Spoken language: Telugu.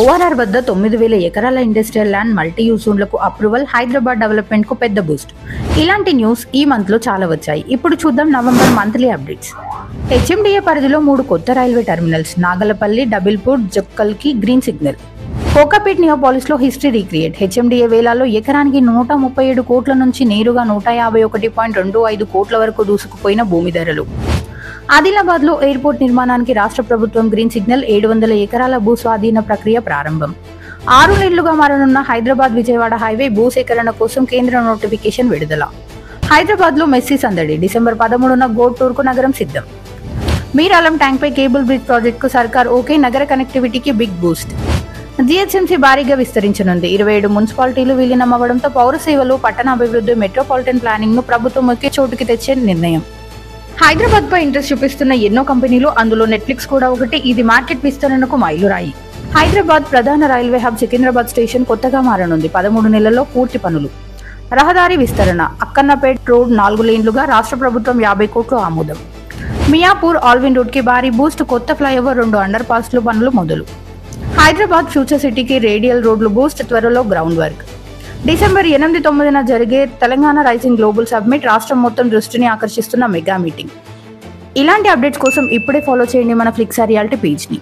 ఓఆర్ఆర్ వద్ద 9,000 ఎకరాల ఇండస్ట్రియల్ ల్యాండ్ మల్టీ యూజ్ జోన్లకు అప్రూవల్, హైదరాబాద్ డెవలప్మెంట్ కు పెద్ద బూస్ట్. ఇలాంటి న్యూస్ ఈ మంత్ లో చాలా వచ్చాయి. ఇప్పుడు చూద్దాం నవంబర్ మంత్లీ అప్డేట్స్. హెచ్ఎండిఏ పరిధిలో 3 కొత్త రైల్వే టెర్మినల్స్, నాగలపల్లి, డబిల్పూర్, జక్కల్ కి గ్రీన్ సిగ్నల్. కోకాపేట్ నియోపాలిస్ లో హిస్టరీ రీక్రియేట్. హెచ్ఎండిఏ వేలాలో ఎకరానికి 137 కోట్ల నుంచి నేరుగా 151.25 కోట్ల వరకు దూసుకుపోయిన భూమి ధరలు. ఆదిలాబాద్ లో ఎయిర్పోర్ట్ నిర్మాణానికి రాష్ట్ర ప్రభుత్వం గ్రీన్ సిగ్నల్. 700 ఎకరాల భూ స్వాధీన ప్రక్రియ ప్రారంభం. 6 నెలలుగా మారనున్న హైదరాబాద్ విజయవాడ హైవే భూసేకరణ కోసం కేంద్ర నోటిఫికేషన్ విడుదల. హైదరాబాద్ లో మెస్సీ సందడి. డిసెంబర్ 13న గోడ్ టూర్ కు నగరం సిద్ధం. మీరాలం ట్యాంక్ పై కేబుల్ బ్రిడ్జ్ ప్రాజెక్ట్ కు సర్కార్ ఓకే. నగర కనెక్టివిటీకి బిగ్ బూస్ట్. జిహెచ్ఎంసీ భారీగా విస్తరించనుంది. 27 మున్సిపాలిటీలు విలీనమవ్వడంతో పౌర సేవలు, పట్టణాభివృద్ధి, మెట్రోపాలిటన్ ప్లానింగ్ ను ప్రభుత్వం ఒకే చోటుకి తెచ్చే నిర్ణయం. హైదరాబాద్ పై ఇంట్రెస్ట్ చూపిస్తున్న ఎన్నో కంపెనీలు, అందులో నెట్ఫ్లిక్స్ కూడా ఒకటి. ఇది మార్కెట్ విస్తరణకు మైలురాయి. హైదరాబాద్ ప్రధాన రైల్వే హబ్ సికింద్రాబాద్ స్టేషన్ కొత్తగా మారనుంది. 13 నెలల్లో పూర్తి పనులు. రహదారి విస్తరణ. అక్కన్నపేట్ రోడ్ 4 లేన్లుగా రాష్ట్ర ప్రభుత్వం 50 కోట్లు ఆమోదం. మియాపూర్ ఆల్విన్ రోడ్ కి భారీ బూస్ట్. కొత్త ఫ్లైఓవర్, 2 అండర్ పాస్లు పనులు మొదలు. హైదరాబాద్ ఫ్యూచర్ సిటీకి రేడియల్ రోడ్లు బూస్ట్. త్వరలో గ్రౌండ్ వర్క్. డిసెంబర్ 8-9న జరిగే తెలంగాణ రైజింగ్ గ్లోబల్ సబ్మిట్ రాష్ట్రం మొత్తం దృష్టిని ఆకర్షిస్తున్న మెగా మీటింగ్. ఇలాంటి అప్డేట్స్ కోసం ఇప్పుడే ఫాలో చేయండి మన ఫ్లిక్సా రియాలిటీ పేజ్ ని.